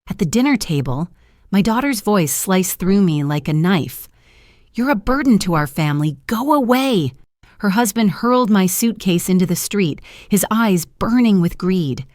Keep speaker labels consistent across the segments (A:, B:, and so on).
A: At the dinner table, my daughter's voice sliced through me like a knife. "You're a burden to our family. Go away!" Her husband hurled my suitcase into the street, his eyes burning with greed.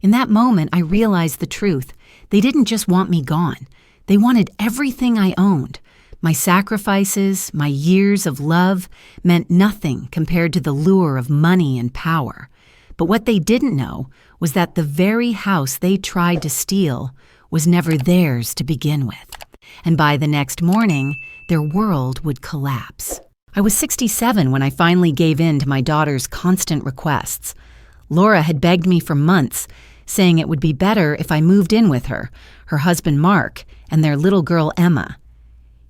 A: In that moment, I realized the truth. They didn't just want me gone. They wanted everything I owned. My sacrifices, my years of love, meant nothing compared to the lure of money and power. But what they didn't know was that the very house they tried to steal was never theirs to begin with. And by the next morning, their world would collapse. I was 67 when I finally gave in to my daughter's constant requests. Laura had begged me for months, saying it would be better if I moved in with her husband Mark, and their little girl Emma.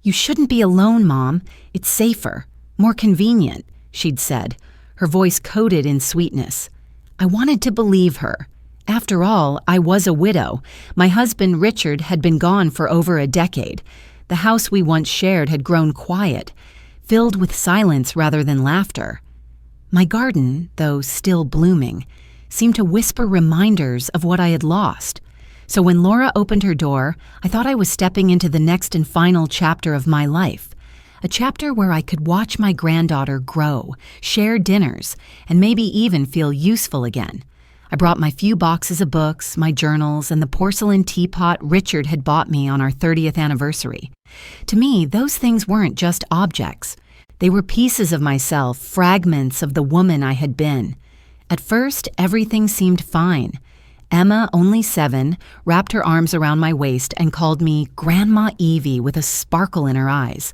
A: "You shouldn't be alone, Mom. It's safer, more convenient," she'd said, her voice coated in sweetness. I wanted to believe her. After all, I was a widow. My husband, Richard, had been gone for over a decade. The house we once shared had grown quiet, filled with silence rather than laughter. My garden, though still blooming, seemed to whisper reminders of what I had lost. So when Laura opened her door, I thought I was stepping into the next and final chapter of my life. A chapter where I could watch my granddaughter grow, share dinners, and maybe even feel useful again. I brought my few boxes of books, my journals, and the porcelain teapot Richard had bought me on our 30th anniversary. To me, those things weren't just objects. They were pieces of myself, fragments of the woman I had been. At first, everything seemed fine. Emma, only 7, wrapped her arms around my waist and called me Grandma Evie with a sparkle in her eyes.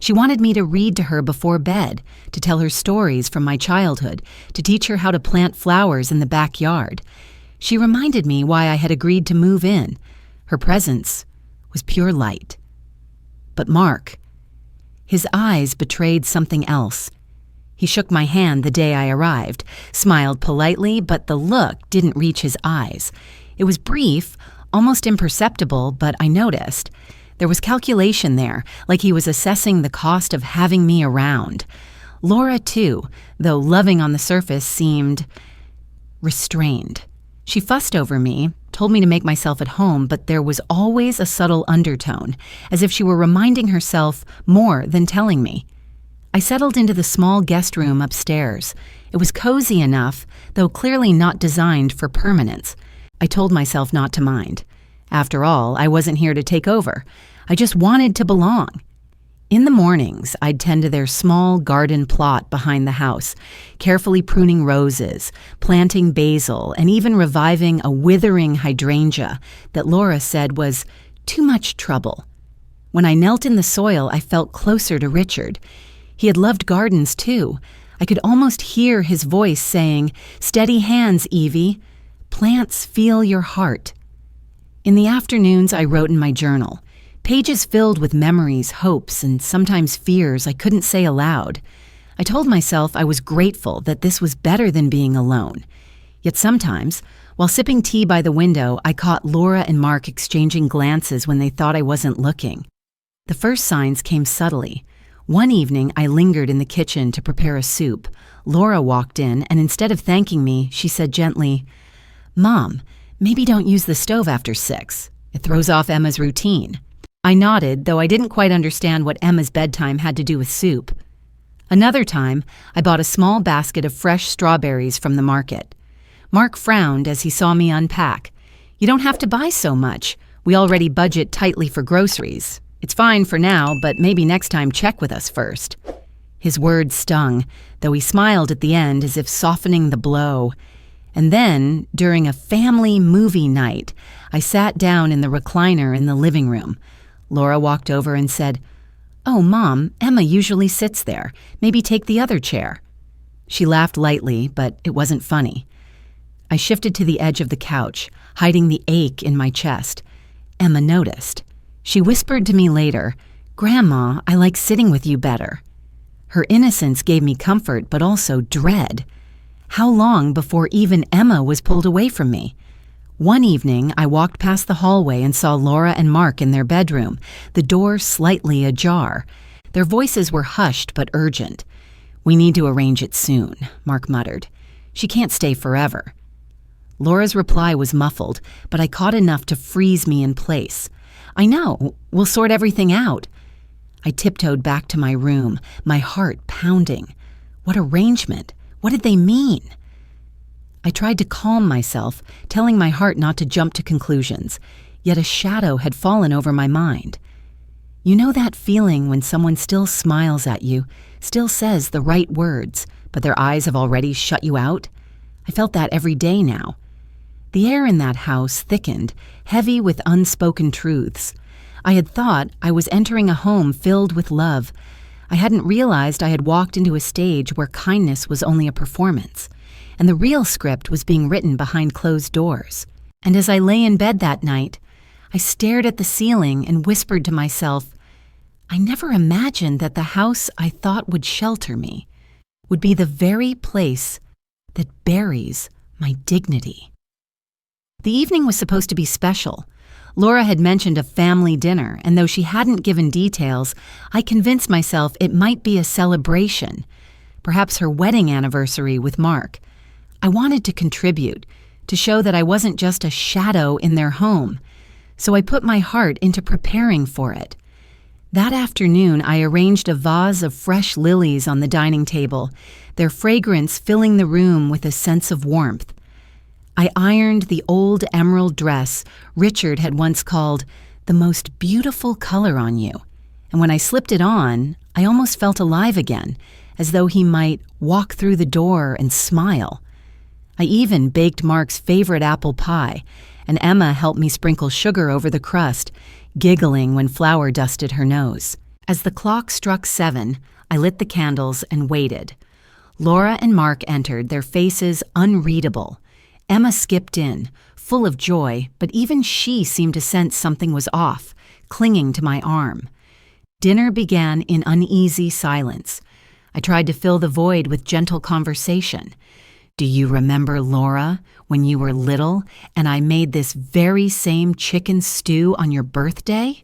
A: She wanted me to read to her before bed, to tell her stories from my childhood, to teach her how to plant flowers in the backyard. She reminded me why I had agreed to move in. Her presence was pure light. But Mark, his eyes betrayed something else. He shook my hand the day I arrived, smiled politely, but the look didn't reach his eyes. It was brief, almost imperceptible, but I noticed. There was calculation there, like he was assessing the cost of having me around. Laura, too, though loving on the surface, seemed restrained. She fussed over me, told me to make myself at home, but there was always a subtle undertone, as if she were reminding herself more than telling me. I settled into the small guest room upstairs. It was cozy enough, though clearly not designed for permanence. I told myself not to mind. After all, I wasn't here to take over. I just wanted to belong. In the mornings, I'd tend to their small garden plot behind the house, carefully pruning roses, planting basil, and even reviving a withering hydrangea that Laura said was too much trouble. When I knelt in the soil, I felt closer to Richard. He had loved gardens, too. I could almost hear his voice saying, "Steady hands, Evie. Plants feel your heart." In the afternoons, I wrote in my journal, pages filled with memories, hopes, and sometimes fears I couldn't say aloud. I told myself I was grateful that this was better than being alone. Yet sometimes, while sipping tea by the window, I caught Laura and Mark exchanging glances when they thought I wasn't looking. The first signs came subtly. One evening, I lingered in the kitchen to prepare a soup. Laura walked in, and instead of thanking me, she said gently, "Mom, maybe don't use the stove after 6. It throws off Emma's routine." I nodded, though I didn't quite understand what Emma's bedtime had to do with soup. Another time, I bought a small basket of fresh strawberries from the market. Mark frowned as he saw me unpack. "You don't have to buy so much. We already budget tightly for groceries. It's fine for now, but maybe next time check with us first." His words stung, though he smiled at the end as if softening the blow. And then, during a family movie night, I sat down in the recliner in the living room. Laura walked over and said, "Oh, Mom, Emma usually sits there. Maybe take the other chair." She laughed lightly, but it wasn't funny. I shifted to the edge of the couch, hiding the ache in my chest. Emma noticed. She whispered to me later, "Grandma, I like sitting with you better." Her innocence gave me comfort, but also dread. How long before even Emma was pulled away from me? One evening, I walked past the hallway and saw Laura and Mark in their bedroom, the door slightly ajar. Their voices were hushed but urgent. "We need to arrange it soon," Mark muttered. "She can't stay forever." Laura's reply was muffled, but I caught enough to freeze me in place. I know, we'll sort everything out. I tiptoed back to my room, my heart pounding. What arrangement? What did they mean? I tried to calm myself, telling my heart not to jump to conclusions, yet a shadow had fallen over my mind. You know that feeling when someone still smiles at you, still says the right words, but their eyes have already shut you out? I felt that every day now. The air in that house thickened, heavy with unspoken truths. I had thought I was entering a home filled with love. I hadn't realized I had walked into a stage where kindness was only a performance, and the real script was being written behind closed doors. And as I lay in bed that night, I stared at the ceiling and whispered to myself, I never imagined that the house I thought would shelter me would be the very place that buries my dignity. The evening was supposed to be special. Laura had mentioned a family dinner, and though she hadn't given details, I convinced myself it might be a celebration, perhaps her wedding anniversary with Mark. I wanted to contribute, to show that I wasn't just a shadow in their home, so I put my heart into preparing for it. That afternoon, I arranged a vase of fresh lilies on the dining table, their fragrance filling the room with a sense of warmth. I ironed the old emerald dress Richard had once called the most beautiful color on you, and when I slipped it on, I almost felt alive again, as though he might walk through the door and smile. I even baked Mark's favorite apple pie, and Emma helped me sprinkle sugar over the crust, giggling when flour dusted her nose. As the clock struck 7, I lit the candles and waited. Laura and Mark entered, their faces unreadable. Emma skipped in, full of joy, but even she seemed to sense something was off, clinging to my arm. Dinner began in uneasy silence. I tried to fill the void with gentle conversation. Do you remember, Laura, when you were little and I made this very same chicken stew on your birthday?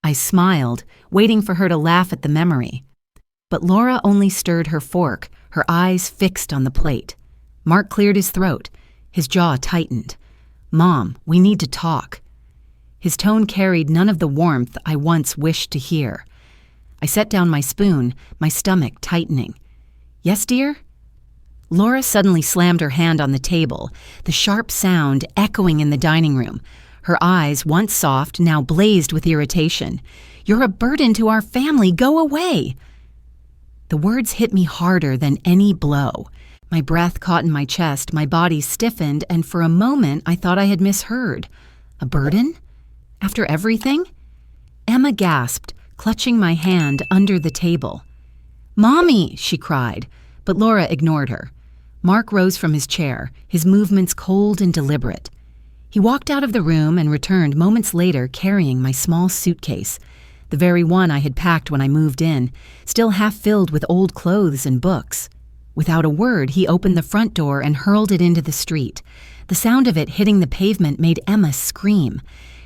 A: I smiled, waiting for her to laugh at the memory. But Laura only stirred her fork, her eyes fixed on the plate. Mark cleared his throat. His jaw tightened. Mom, we need to talk. His tone carried none of the warmth I once wished to hear. I set down my spoon, my stomach tightening. Yes, dear? Laura suddenly slammed her hand on the table, the sharp sound echoing in the dining room. Her eyes, once soft, now blazed with irritation. You're a burden to our family. Go away. The words hit me harder than any blow. My breath caught in my chest, my body stiffened, and for a moment I thought I had misheard. A burden? After everything? Emma gasped, clutching my hand under the table. Mommy, she cried, but Laura ignored her. Mark rose from his chair, his movements cold and deliberate. He walked out of the room and returned moments later carrying my small suitcase, the very one I had packed when I moved in, still half filled with old clothes and books. Without a word, he opened the front door and hurled it into the street. The sound of it hitting the pavement made Emma scream.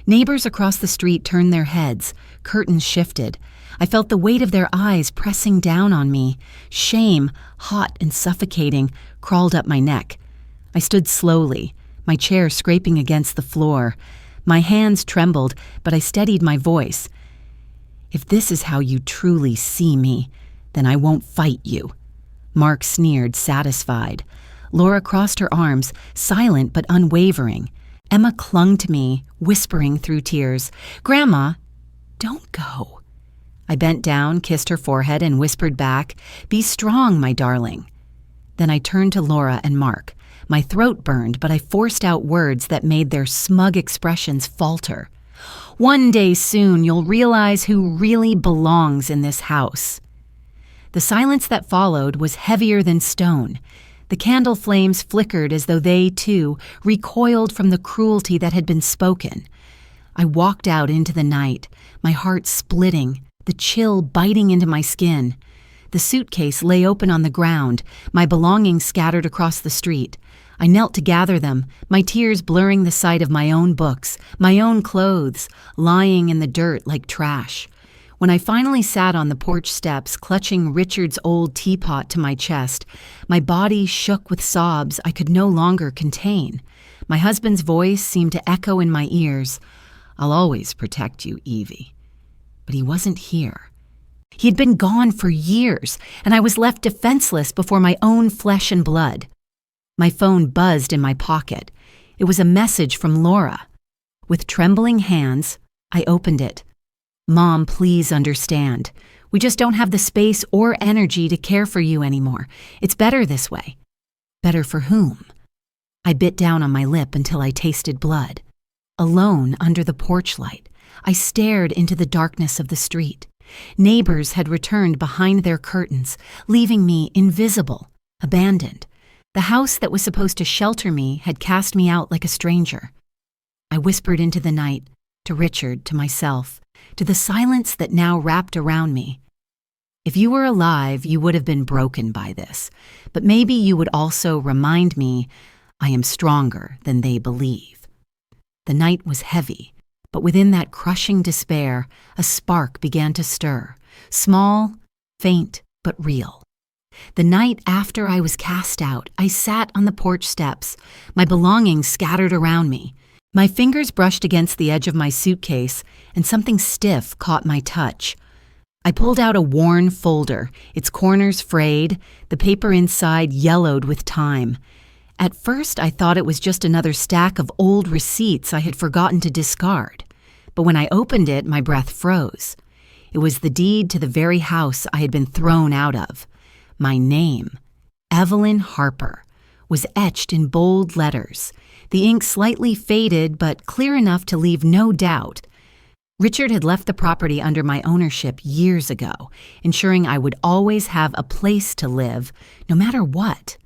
A: Neighbors across the street turned their heads. Curtains shifted. I felt the weight of their eyes pressing down on me. Shame, hot and suffocating, crawled up my neck. I stood slowly, my chair scraping against the floor. My hands trembled, but I steadied my voice. If this is how you truly see me, then I won't fight you. Mark sneered, satisfied. Laura crossed her arms, silent but unwavering. Emma clung to me, whispering through tears, Grandma, don't go. I bent down, kissed her forehead, and whispered back, Be strong, my darling. Then I turned to Laura and Mark. My throat burned, but I forced out words that made their smug expressions falter. One day soon you'll realize who really belongs in this house. The silence that followed was heavier than stone. The candle flames flickered as though they, too, recoiled from the cruelty that had been spoken. I walked out into the night, my heart splitting, the chill biting into my skin. The suitcase lay open on the ground, my belongings scattered across the street. I knelt to gather them, my tears blurring the sight of my own books, my own clothes, lying in the dirt like trash. When I finally sat on the porch steps, clutching Richard's old teapot to my chest, my body shook with sobs I could no longer contain. My husband's voice seemed to echo in my ears. "I'll always protect you, Evie." But he wasn't here. He had been gone for years, and I was left defenseless before my own flesh and blood. My phone buzzed in my pocket. It was a message from Laura. With trembling hands, I opened it. "Mom, please understand. We just don't have the space or energy to care for you anymore. It's better this way." Better for whom? I bit down on my lip until I tasted blood. Alone under the porch light, I stared into the darkness of the street. Neighbors had returned behind their curtains, leaving me invisible, abandoned. The house that was supposed to shelter me had cast me out like a stranger. I whispered into the night, to Richard, to myself, to the silence that now wrapped around me. If you were alive, you would have been broken by this, but maybe you would also remind me I am stronger than they believe. The night was heavy, but within that crushing despair, a spark began to stir, small, faint, but real. The night after I was cast out, I sat on the porch steps, my belongings scattered around me. My fingers brushed against the edge of my suitcase, and something stiff caught my touch. I pulled out a worn folder, its corners frayed, the paper inside yellowed with time. At first, I thought it was just another stack of old receipts I had forgotten to discard. But when I opened it, my breath froze. It was the deed to the very house I had been thrown out of. My name, Evelyn Harper, was etched in bold letters, the ink slightly faded but clear enough to leave no doubt. Richard had left the property under my ownership years ago, ensuring I would always have a place to live, no matter what.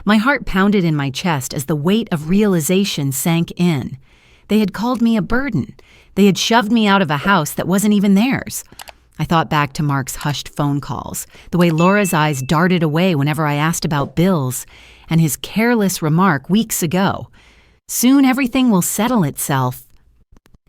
A: My heart pounded in my chest as the weight of realization sank in. They had called me a burden. They had shoved me out of a house that wasn't even theirs. I thought back to Mark's hushed phone calls, the way Laura's eyes darted away whenever I asked about bills, and his careless remark weeks ago. "Soon everything will settle itself."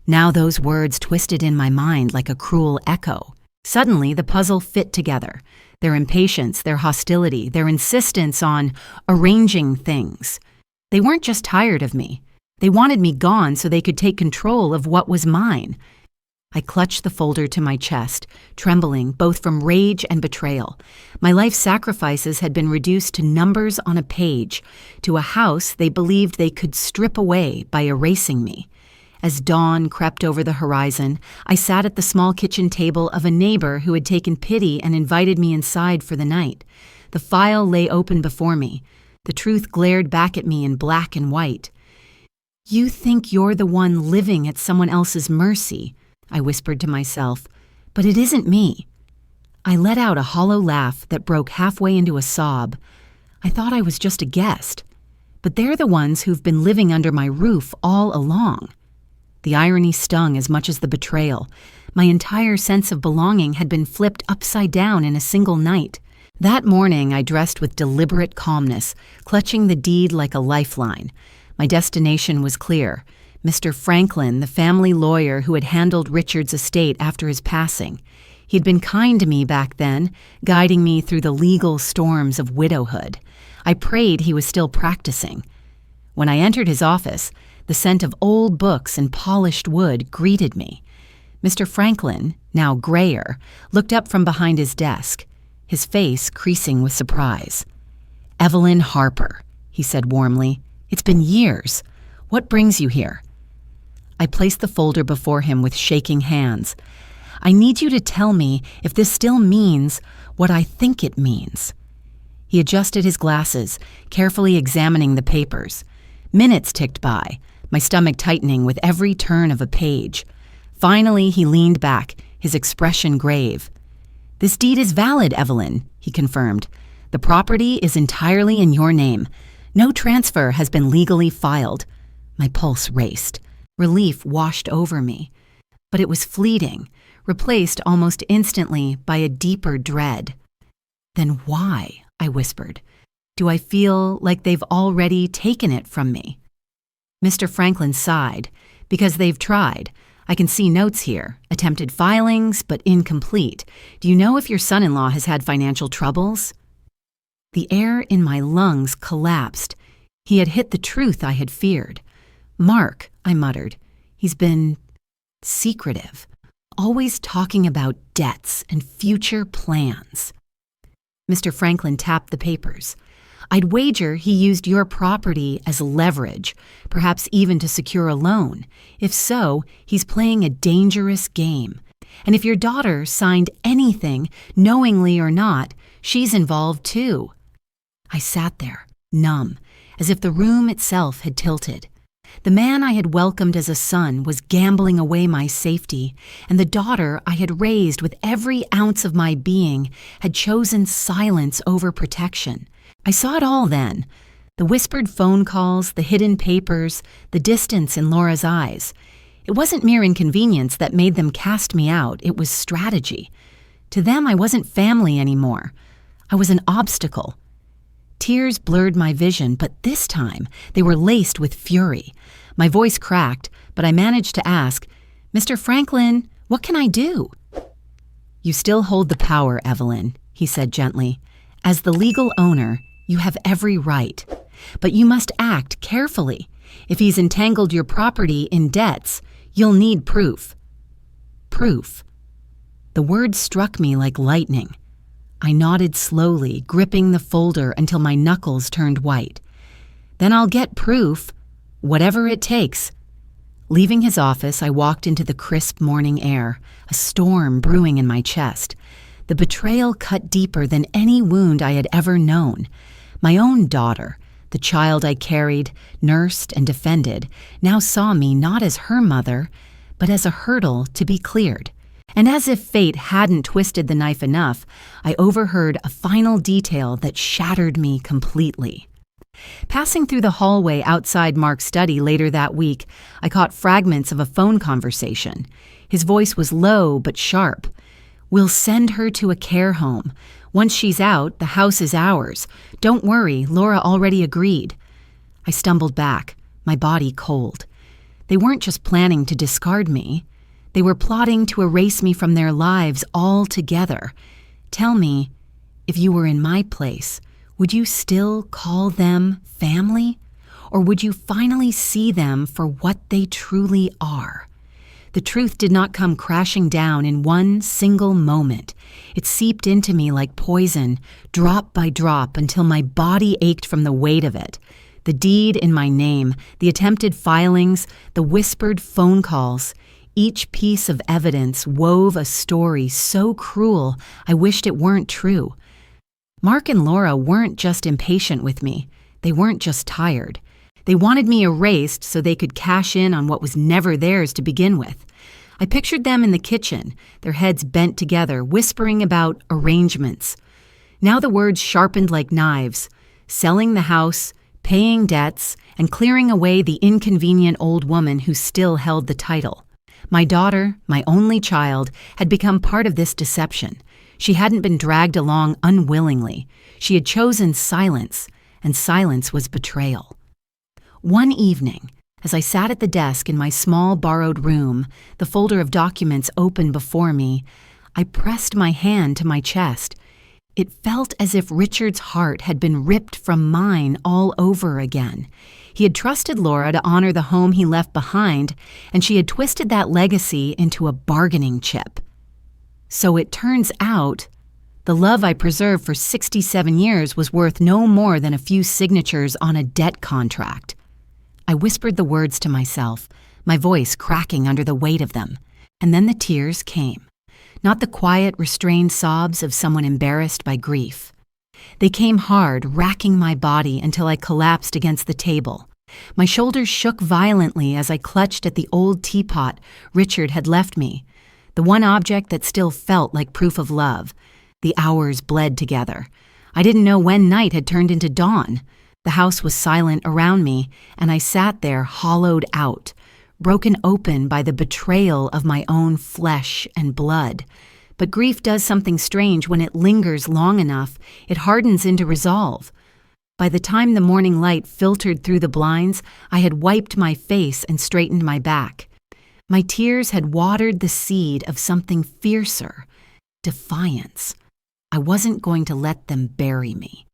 A: Now those words twisted in my mind like a cruel echo. Suddenly, the puzzle fit together. Their impatience, their hostility, their insistence on arranging things. They weren't just tired of me. They wanted me gone so they could take control of what was mine. I clutched the folder to my chest, trembling both from rage and betrayal. My life sacrifices had been reduced to numbers on a page, to a house they believed they could strip away by erasing me. As dawn crept over the horizon, I sat at the small kitchen table of a neighbor who had taken pity and invited me inside for the night. The file lay open before me. The truth glared back at me in black and white. "You think you're the one living at someone else's mercy," I whispered to myself, "but it isn't me." I let out a hollow laugh that broke halfway into a sob. I thought I was just a guest, but they're the ones who've been living under my roof all along. The irony stung as much as the betrayal. My entire sense of belonging had been flipped upside down in a single night. That morning, I dressed with deliberate calmness, clutching the deed like a lifeline. My destination was clear. Mr. Franklin, the family lawyer who had handled Richard's estate after his passing. He'd been kind to me back then, guiding me through the legal storms of widowhood. I prayed he was still practicing. When I entered his office, the scent of old books and polished wood greeted me. Mr. Franklin, now grayer, looked up from behind his desk, his face creasing with surprise. "Evelyn Harper," he said warmly. "It's been years. What brings you here?" I placed the folder before him with shaking hands. "I need you to tell me if this still means what I think it means." He adjusted his glasses, carefully examining the papers. Minutes ticked by, my stomach tightening with every turn of a page. Finally, he leaned back, his expression grave. "This deed is valid, Evelyn," he confirmed. "The property is entirely in your name. No transfer has been legally filed." My pulse raced. Relief washed over me. But it was fleeting, replaced almost instantly by a deeper dread. "Then why?" I whispered. "Do I feel like they've already taken it from me?" Mr. Franklin sighed. "Because they've tried. I can see notes here. Attempted filings, but incomplete. Do you know if your son-in-law has had financial troubles?" The air in my lungs collapsed. He had hit the truth I had feared. "Mark," I muttered. "He's been secretive, always talking about debts and future plans." Mr. Franklin tapped the papers. "I'd wager he used your property as leverage, perhaps even to secure a loan. If so, he's playing a dangerous game. And if your daughter signed anything, knowingly or not, she's involved too." I sat there, numb, as if the room itself had tilted. The man I had welcomed as a son was gambling away my safety, and the daughter I had raised with every ounce of my being had chosen silence over protection. I saw it all then. The whispered phone calls, the hidden papers, the distance in Laura's eyes. It wasn't mere inconvenience that made them cast me out, it was strategy. To them, I wasn't family anymore. I was an obstacle. Tears blurred my vision, but this time they were laced with fury. My voice cracked, but I managed to ask, "Mr. Franklin, what can I do?" "You still hold the power, Evelyn," he said gently. "As the legal owner, you have every right. But you must act carefully. If he's entangled your property in debts, you'll need proof." Proof. The word struck me like lightning. I nodded slowly, gripping the folder until my knuckles turned white. "Then I'll get proof, whatever it takes." Leaving his office, I walked into the crisp morning air, a storm brewing in my chest. The betrayal cut deeper than any wound I had ever known. My own daughter, the child I carried, nursed, and defended, now saw me not as her mother, but as a hurdle to be cleared. And as if fate hadn't twisted the knife enough, I overheard a final detail that shattered me completely. Passing through the hallway outside Mark's study later that week, I caught fragments of a phone conversation. His voice was low but sharp. "We'll send her to a care home. Once she's out, the house is ours. Don't worry, Laura already agreed." I stumbled back, my body cold. They weren't just planning to discard me. They were plotting to erase me from their lives altogether. Tell me, if you were in my place, would you still call them family? Or would you finally see them for what they truly are? The truth did not come crashing down in one single moment. It seeped into me like poison, drop by drop, until my body ached from the weight of it. The deed in my name, the attempted filings, the whispered phone calls. Each piece of evidence wove a story so cruel I wished it weren't true. Mark and Laura weren't just impatient with me. They weren't just tired. They wanted me erased so they could cash in on what was never theirs to begin with. I pictured them in the kitchen, their heads bent together, whispering about arrangements. Now the words sharpened like knives: selling the house, paying debts, and clearing away the inconvenient old woman who still held the title. My daughter, my only child, had become part of this deception. She hadn't been dragged along unwillingly. She had chosen silence, and silence was betrayal. One evening, as I sat at the desk in my small borrowed room, the folder of documents open before me, I pressed my hand to my chest. It felt as if Richard's heart had been ripped from mine all over again. He had trusted Laura to honor the home he left behind, and she had twisted that legacy into a bargaining chip. So it turns out, the love I preserved for 67 years was worth no more than a few signatures on a debt contract. I whispered the words to myself, my voice cracking under the weight of them, and then the tears came. Not the quiet, restrained sobs of someone embarrassed by grief. They came hard, racking my body until I collapsed against the table. My shoulders shook violently as I clutched at the old teapot Richard had left me, the one object that still felt like proof of love. The hours bled together. I didn't know when night had turned into dawn. The house was silent around me, and I sat there hollowed out, broken open by the betrayal of my own flesh and blood. But grief does something strange when it lingers long enough. It hardens into resolve. By the time the morning light filtered through the blinds, I had wiped my face and straightened my back. My tears had watered the seed of something fiercer, defiance. I wasn't going to let them bury me.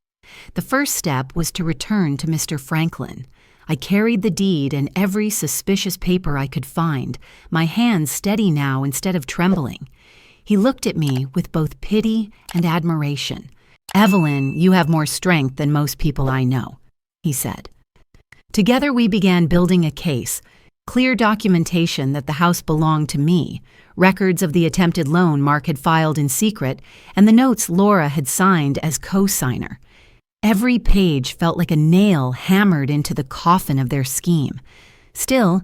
A: The first step was to return to Mr. Franklin. I carried the deed and every suspicious paper I could find, my hands steady now instead of trembling. He looked at me with both pity and admiration. "Evelyn, you have more strength than most people I know," he said. Together we began building a case, clear documentation that the house belonged to me, records of the attempted loan Mark had filed in secret, and the notes Laura had signed as co-signer. Every page felt like a nail hammered into the coffin of their scheme. Still,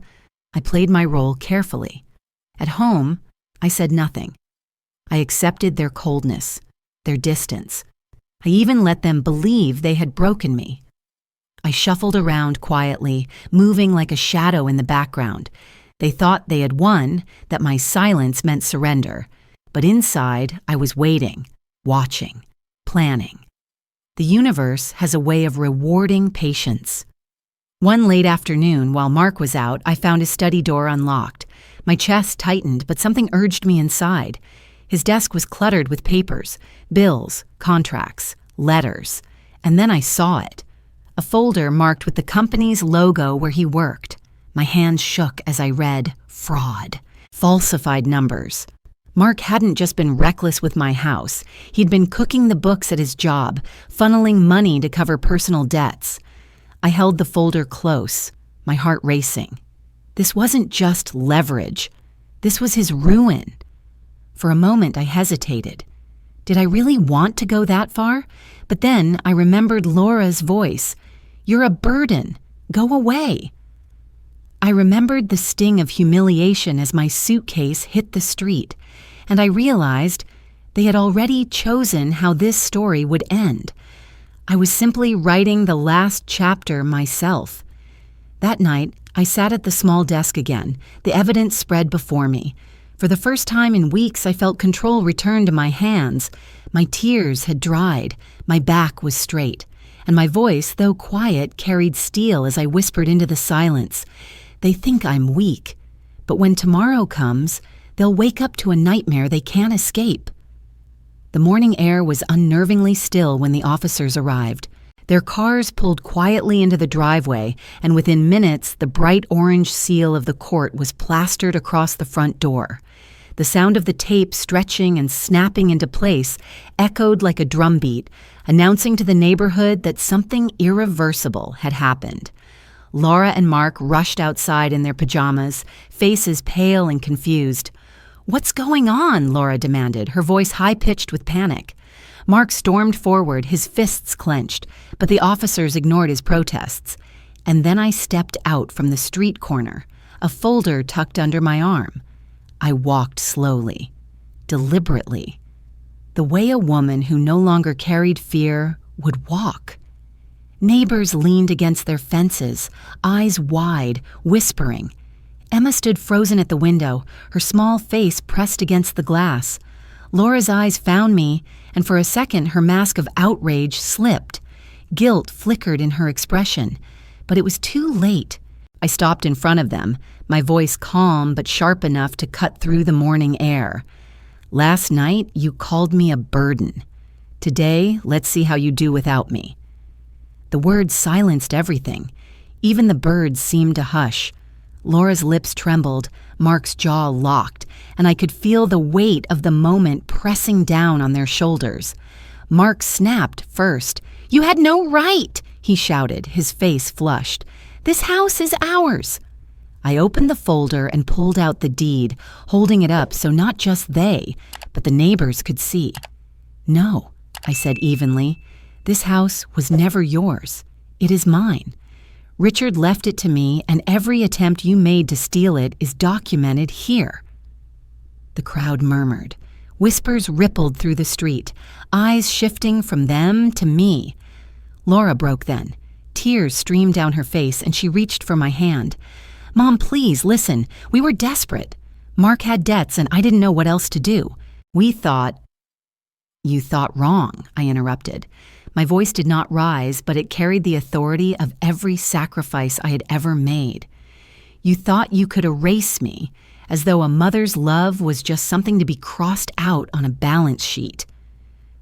A: I played my role carefully. At home, I said nothing. I accepted their coldness, their distance. I even let them believe they had broken me. I shuffled around quietly, moving like a shadow in the background. They thought they had won, that my silence meant surrender. But inside, I was waiting, watching, planning. The universe has a way of rewarding patience. One late afternoon, while Mark was out, I found his study door unlocked. My chest tightened, but something urged me inside. His desk was cluttered with papers, bills, contracts, letters. And then I saw it. A folder marked with the company's logo where he worked. My hands shook as I read, fraud, falsified numbers. Mark hadn't just been reckless with my house. He'd been cooking the books at his job, funneling money to cover personal debts. I held the folder close, my heart racing. This wasn't just leverage. This was his ruin. For a moment, I hesitated. Did I really want to go that far? But then I remembered Laura's voice. "You're a burden. Go away." I remembered the sting of humiliation as my suitcase hit the street, and I realized they had already chosen how this story would end. I was simply writing the last chapter myself. That night, I sat at the small desk again, the evidence spread before me. For the first time in weeks, I felt control return to my hands. My tears had dried, my back was straight, and my voice, though quiet, carried steel as I whispered into the silence. They think I'm weak, but when tomorrow comes, they'll wake up to a nightmare they can't escape. The morning air was unnervingly still when the officers arrived. Their cars pulled quietly into the driveway, and within minutes, the bright orange seal of the court was plastered across the front door. The sound of the tape stretching and snapping into place echoed like a drumbeat, announcing to the neighborhood that something irreversible had happened. Laura and Mark rushed outside in their pajamas, faces pale and confused. "What's going on?" Laura demanded, her voice high-pitched with panic. Mark stormed forward, his fists clenched, but the officers ignored his protests. And then I stepped out from the street corner, a folder tucked under my arm. I walked slowly, deliberately, the way a woman who no longer carried fear would walk. Neighbors leaned against their fences, eyes wide, whispering. Emma stood frozen at the window, her small face pressed against the glass. Laura's eyes found me, and for a second her mask of outrage slipped. Guilt flickered in her expression, but it was too late. I stopped in front of them, my voice calm but sharp enough to cut through the morning air. "Last night, you called me a burden. Today, let's see how you do without me." The words silenced everything. Even the birds seemed to hush. Laura's lips trembled, Mark's jaw locked, and I could feel the weight of the moment pressing down on their shoulders. Mark snapped first. "You had no right!" he shouted, his face flushed. "This house is ours!" I opened the folder and pulled out the deed, holding it up so not just they, but the neighbors could see. "No," I said evenly, "this house was never yours. It is mine. Richard left it to me, and every attempt you made to steal it is documented here." The crowd murmured. Whispers rippled through the street, eyes shifting from them to me. Laura broke then. Tears streamed down her face, and she reached for my hand. "Mom, please, listen. We were desperate. Mark had debts, and I didn't know what else to do. We thought—" "You thought wrong," I interrupted. My voice did not rise, but it carried the authority of every sacrifice I had ever made. "You thought you could erase me, as though a mother's love was just something to be crossed out on a balance sheet."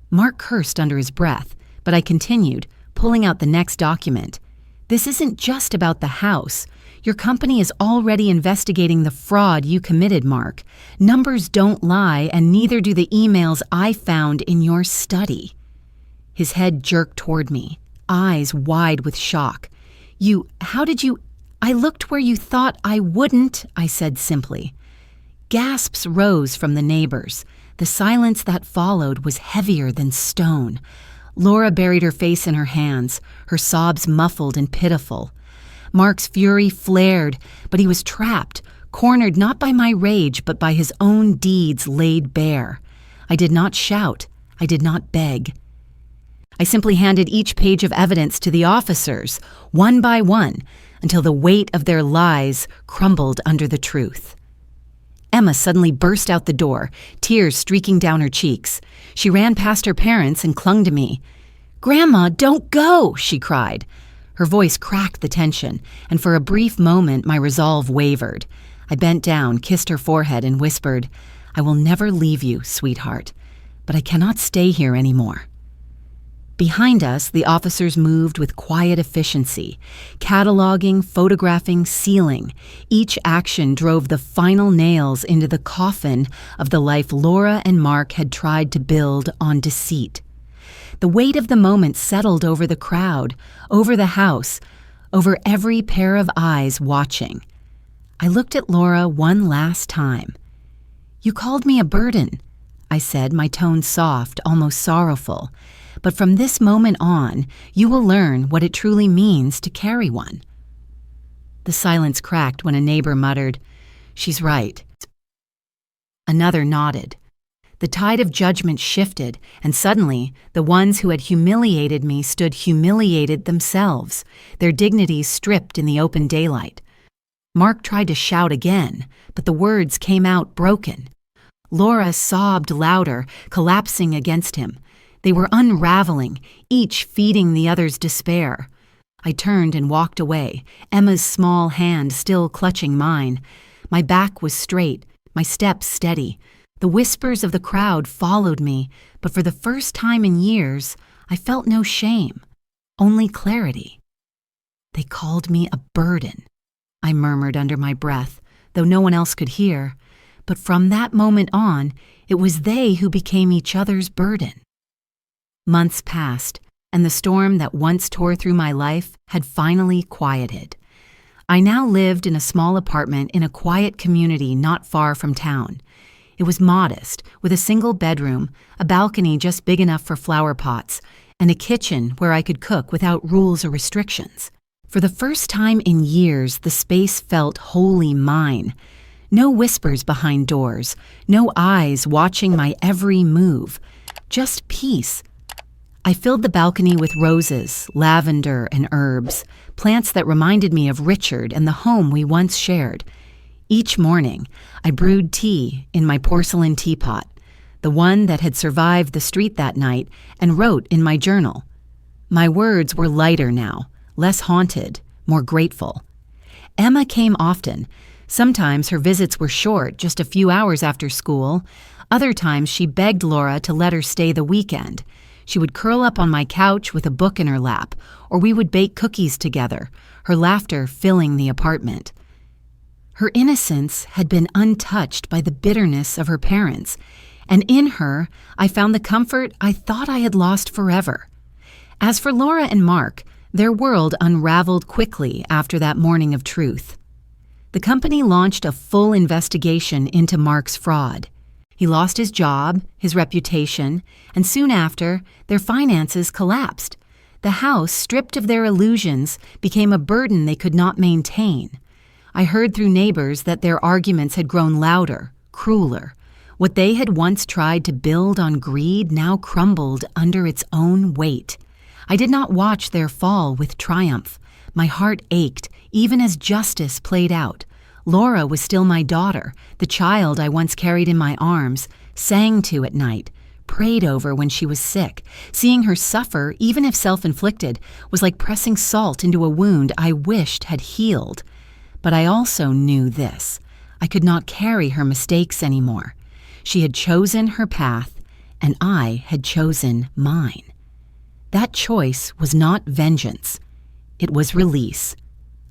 A: Mark cursed under his breath, But I continued, pulling out the next document. This isn't just about the house. Your company is already investigating the fraud you committed, Mark. Numbers don't lie, and neither do the emails I found in your study. His head jerked toward me, eyes wide with shock. How did you? I looked where you thought I wouldn't, I said simply. Gasps rose from the neighbors. The silence that followed was heavier than stone. Laura buried her face in her hands, her sobs muffled and pitiful. Mark's fury flared, but he was trapped, cornered not by my rage but by his own deeds laid bare. I did not shout. I did not beg. I simply handed each page of evidence to the officers, one by one, until the weight of their lies crumbled under the truth. Emma suddenly burst out the door, tears streaking down her cheeks. She ran past her parents and clung to me. "Grandma, don't go!" she cried. Her voice cracked the tension, and for a brief moment my resolve wavered. I bent down, kissed her forehead, and whispered, "I will never leave you, sweetheart, but I cannot stay here anymore." Behind us, the officers moved with quiet efficiency, cataloging, photographing, sealing. Each action drove the final nails into the coffin of the life Laura and Mark had tried to build on deceit. The weight of the moment settled over the crowd, over the house, over every pair of eyes watching. I looked at Laura one last time. "You called me a burden," I said, my tone soft, almost sorrowful. "But from this moment on, you will learn what it truly means to carry one." The silence cracked when a neighbor muttered, "She's right." Another nodded. The tide of judgment shifted, and suddenly, the ones who had humiliated me stood humiliated themselves, their dignities stripped in the open daylight. Mark tried to shout again, but the words came out broken. Laura sobbed louder, collapsing against him. They were unraveling, each feeding the other's despair. I turned and walked away, Emma's small hand still clutching mine. My back was straight, my steps steady. The whispers of the crowd followed me, but for the first time in years, I felt no shame, only clarity. "They called me a burden," I murmured under my breath, though no one else could hear. But from that moment on, it was they who became each other's burden. Months passed, and the storm that once tore through my life had finally quieted. I now lived in a small apartment in a quiet community not far from town. It was modest, with a single bedroom, a balcony just big enough for flower pots, and a kitchen where I could cook without rules or restrictions. For the first time in years, the space felt wholly mine. No whispers behind doors, no eyes watching my every move, just peace. I filled the balcony with roses, lavender, and herbs, plants that reminded me of Richard and the home we once shared. Each morning, I brewed tea in my porcelain teapot, the one that had survived the street that night, and wrote in my journal. My words were lighter now, less haunted, more grateful. Emma came often. Sometimes her visits were short, just a few hours after school. Other times she begged Laura to let her stay the weekend. She would curl up on my couch with a book in her lap, or we would bake cookies together, her laughter filling the apartment. Her innocence had been untouched by the bitterness of her parents, and in her I found the comfort I thought I had lost forever. As for Laura and Mark, their world unraveled quickly after that morning of truth. The company launched a full investigation into Mark's fraud. He lost his job, his reputation, and soon after, their finances collapsed. The house, stripped of their illusions, became a burden they could not maintain. I heard through neighbors that their arguments had grown louder, crueler. What they had once tried to build on greed now crumbled under its own weight. I did not watch their fall with triumph. My heart ached, even as justice played out. Laura was still my daughter, the child I once carried in my arms, sang to at night, prayed over when she was sick. Seeing her suffer, even if self-inflicted, was like pressing salt into a wound I wished had healed. But I also knew this. I could not carry her mistakes anymore. She had chosen her path, and I had chosen mine. That choice was not vengeance. It was release.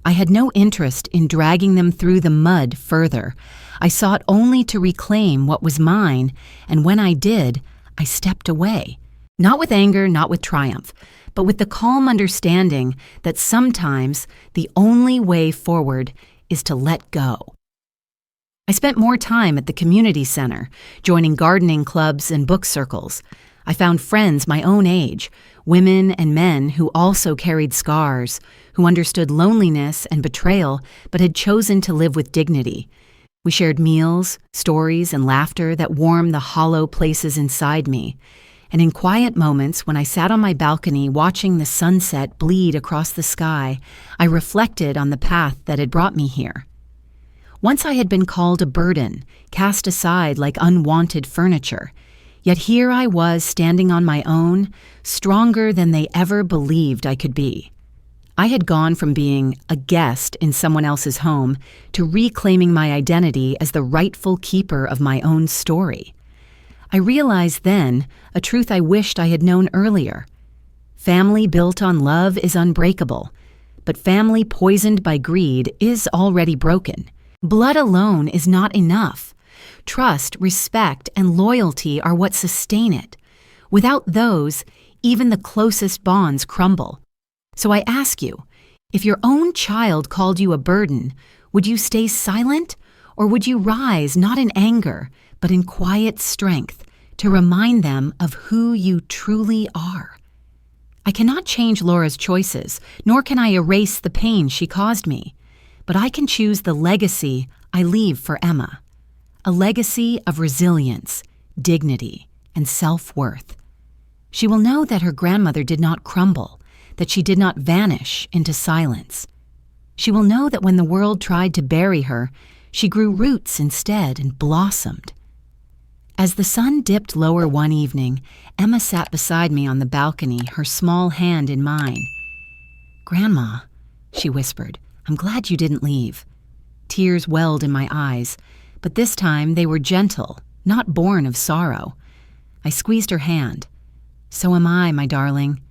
A: I had no interest in dragging them through the mud further. I sought only to reclaim what was mine, and when I did, I stepped away. Not with anger, not with triumph, but with the calm understanding that sometimes the only way forward is to let go. I spent more time at the community center, joining gardening clubs and book circles. I found friends my own age, women and men who also carried scars, who understood loneliness and betrayal but had chosen to live with dignity. We shared meals, stories, and laughter that warmed the hollow places inside me. And in quiet moments, when I sat on my balcony watching the sunset bleed across the sky, I reflected on the path that had brought me here. Once I had been called a burden, cast aside like unwanted furniture. Yet here I was standing on my own, stronger than they ever believed I could be. I had gone from being a guest in someone else's home to reclaiming my identity as the rightful keeper of my own story. I realized then a truth I wished I had known earlier. Family built on love is unbreakable, but family poisoned by greed is already broken. Blood alone is not enough. Trust, respect, and loyalty are what sustain it. Without those, even the closest bonds crumble. So I ask you, if your own child called you a burden, would you stay silent, or would you rise not in anger, but in quiet strength to remind them of who you truly are? I cannot change Laura's choices, nor can I erase the pain she caused me, but I can choose the legacy I leave for Emma. A legacy of resilience, dignity, and self-worth. She will know that her grandmother did not crumble, that she did not vanish into silence. She will know that when the world tried to bury her, she grew roots instead and blossomed. As the sun dipped lower one evening, Emma sat beside me on the balcony, her small hand in mine. "Grandma," she whispered, "I'm glad you didn't leave." Tears welled in my eyes, but this time they were gentle, not born of sorrow. I squeezed her hand. "So am I, my darling.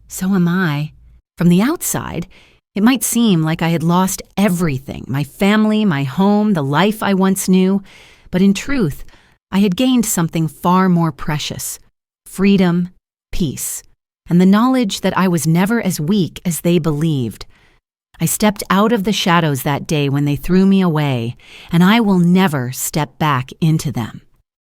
A: So am I." From the outside, it might seem like I had lost everything, my family, my home, the life I once knew, but in truth, I had gained something far more precious: freedom, peace, and the knowledge that I was never as weak as they believed. I stepped out of the shadows that day when they threw me away, and I will never step back into them.